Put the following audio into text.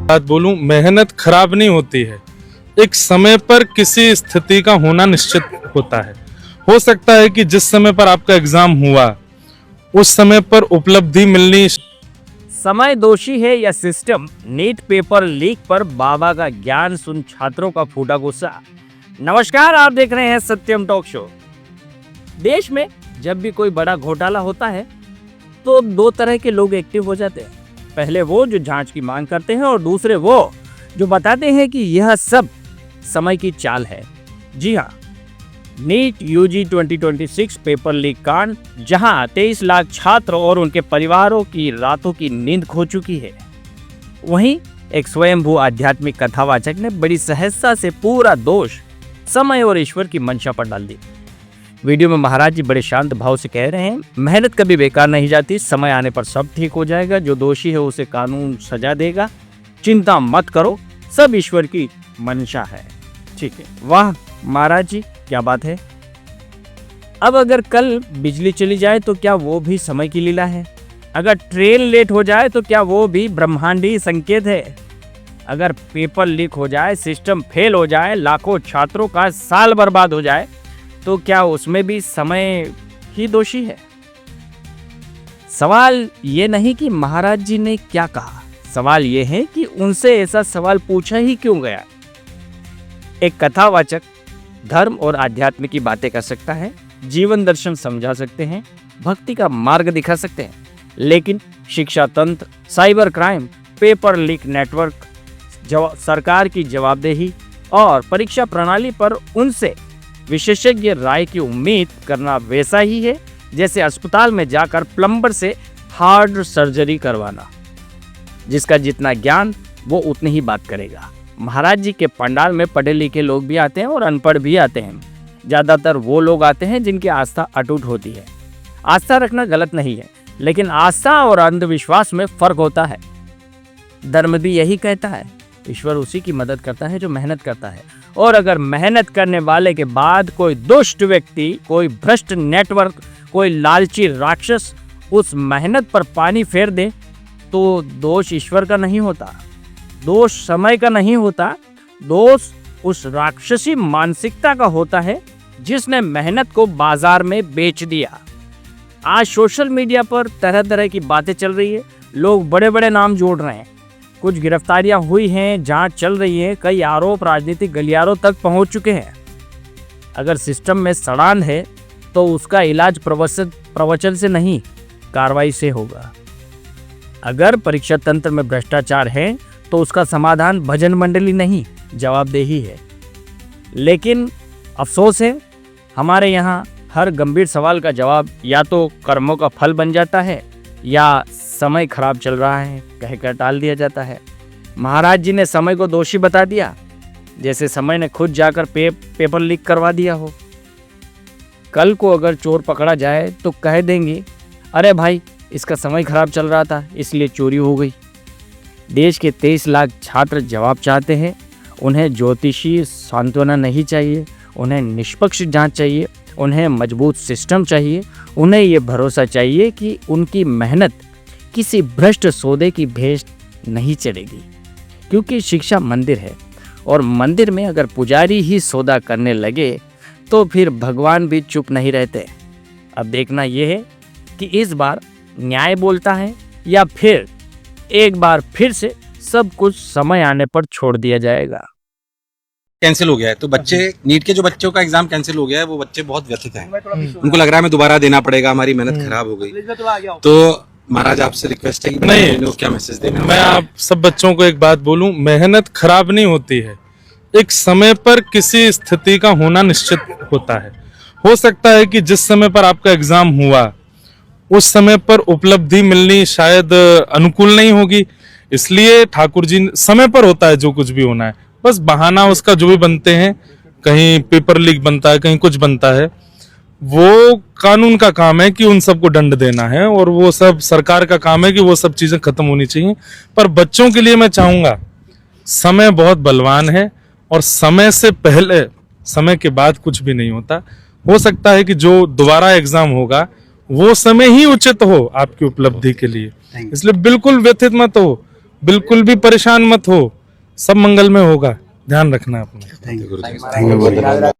बात बोलूं, मेहनत खराब नहीं होती है। एक समय पर किसी स्थिति का होना निश्चित होता है। हो सकता है कि जिस समय पर आपका एग्जाम हुआ उस समय पर उपलब्धि मिलनी। समय दोषी है या सिस्टम? नीट पेपर लीक पर बाबा का ज्ञान सुन छात्रों का फूटा गुस्सा। नमस्कार, आप देख रहे हैं सत्यम टॉक शो। देश में जब भी कोई बड़ा घोटाला होता है तो दो तरह के लोग एक्टिव हो जाते हैं। पहले वो जो जांच की मांग करते हैं और दूसरे वो जो बताते हैं कि यह सब समय की चाल है। जी हाँ, नीट यूजी 2026 पेपर लीक कांड, जहां 23 लाख छात्र और उनके परिवारों की रातों की नींद खो चुकी है, वहीं एक स्वयंभू आध्यात्मिक कथावाचक ने बड़ी सहजता से पूरा दोष समय और ईश्वर की मंशा पर डाल दी। वीडियो में महाराज जी बड़े शांत भाव से कह रहे हैं, मेहनत कभी बेकार नहीं जाती, समय आने पर सब ठीक हो जाएगा, जो दोषी है उसे कानून सजा देगा, चिंता मत करो, सब ईश्वर की मंशा है। ठीक है, वाह महाराज जी, क्या बात है। अब अगर कल बिजली चली जाए तो क्या वो भी समय की लीला है? अगर ट्रेन लेट हो जाए तो क्या वो भी ब्रह्मांडीय संकेत है? अगर पेपर लीक हो जाए, सिस्टम फेल हो जाए, लाखों छात्रों का साल बर्बाद हो जाए, तो क्या उसमें भी समय ही दोषी है? सवाल ये नहीं कि महाराज जी ने क्या कहा, सवाल ये है कि उनसे ऐसा सवाल पूछा ही क्यों गया। एक कथावाचक धर्म और आध्यात्म की बातें कर सकता है, जीवन दर्शन समझा सकते हैं, भक्ति का मार्ग दिखा सकते हैं, लेकिन शिक्षा तंत्र, cyber crime, paper leak network, सरकार की जवाबदेही और परीक्षा प्रणाली पर उनसे विशेषज्ञ राय की उम्मीद करना वैसा ही है जैसे अस्पताल में जाकर प्लम्बर से हार्ड सर्जरी करवाना। जिसका जितना ज्ञान वो उतनी ही बात करेगा। महाराज जी के पंडाल में पढ़े लिखे लोग भी आते हैं और अनपढ़ भी आते हैं। ज़्यादातर वो लोग आते हैं जिनकी आस्था अटूट होती है। आस्था रखना गलत नहीं है, लेकिन आस्था और अंधविश्वास में फर्क होता है। धर्म भी यही कहता है, ईश्वर उसी की मदद करता है जो मेहनत करता है। और अगर मेहनत करने वाले के बाद कोई दुष्ट व्यक्ति, कोई भ्रष्ट नेटवर्क, कोई लालची राक्षस उस मेहनत पर पानी फेर दे, तो दोष ईश्वर का नहीं होता, दोष समय का नहीं होता, दोष उस राक्षसी मानसिकता का होता है जिसने मेहनत को बाजार में बेच दिया। आज सोशल मीडिया पर तरह तरह की बातें चल रही है, लोग बड़े बड़े नाम जोड़ रहे हैं, कुछ गिरफ्तारियां हुई हैं, जांच चल रही है, कई आरोप राजनीतिक गलियारों तक पहुंच चुके हैं। अगर सिस्टम में सड़ान है तो उसका इलाज प्रवचन से नहीं, कार्रवाई से होगा। अगर परीक्षा तंत्र में भ्रष्टाचार है तो उसका समाधान भजन मंडली नहीं, जवाबदेही है। लेकिन अफसोस है, हमारे यहाँ हर गंभीर सवाल का जवाब या तो कर्मों का फल बन जाता है या समय खराब चल रहा है कहकर टाल दिया जाता है। महाराज जी ने समय को दोषी बता दिया, जैसे समय ने खुद जाकर पेपर लीक करवा दिया हो। कल को अगर चोर पकड़ा जाए तो कह देंगे, अरे भाई इसका समय खराब चल रहा था इसलिए चोरी हो गई। देश के 23 लाख छात्र जवाब चाहते हैं। उन्हें ज्योतिषी सांत्वना नहीं चाहिए, उन्हें निष्पक्ष जांच चाहिए, उन्हें मजबूत सिस्टम चाहिए, उन्हें ये भरोसा चाहिए कि उनकी मेहनत किसी भ्रष्ट सौदे की भेंट नहीं चढ़ेगी। क्योंकि शिक्षा मंदिर है और मंदिर में अगर पुजारी ही सौदा करने लगे तो फिर भगवान भी चुप नहीं रहते। अब देखना यह है कि इस बार न्याय बोलता है या फिर एक बार फिर से सब कुछ समय आने पर छोड़ दिया जाएगा। कैंसिल हो गया है तो बच्चे, नीट के जो बच्चों का एग्जाम कैंसिल हो गया है वो बच्चे बहुत व्यथित हैं। उनको लग रहा है हमें दोबारा देना पड़ेगा, हमारी मेहनत खराब हो गई। तो महाराज आपसे रिक्वेस्ट है कि नहीं, क्या मैसेज देना? मैं आप सब बच्चों को एक बात बोलूं, मेहनत खराब नहीं होती है। एक समय पर किसी स्थिति का होना निश्चित होता है। हो सकता है कि जिस समय पर आपका एग्जाम हुआ उस समय पर उपलब्धि मिलनी शायद अनुकूल नहीं होगी, इसलिए ठाकुर जी समय पर होता है जो कुछ भी होना है। बस बहाना उसका जो भी बनते हैं, कहीं पेपर लीक बनता है, कहीं कुछ बनता है, वो कानून का काम है कि उन सबको दंड देना है और वो सब सरकार का काम है कि वो सब चीजें खत्म होनी चाहिए। पर बच्चों के लिए मैं चाहूंगा, समय बहुत बलवान है और समय से पहले, समय के बाद कुछ भी नहीं होता। हो सकता है कि जो दोबारा एग्जाम होगा वो समय ही उचित हो आपकी उपलब्धि के लिए, इसलिए बिल्कुल व्यथित मत हो। बिल्कुल भी परेशान मत हो, सब मंगल में होगा, ध्यान रखना अपना। गुरुदेव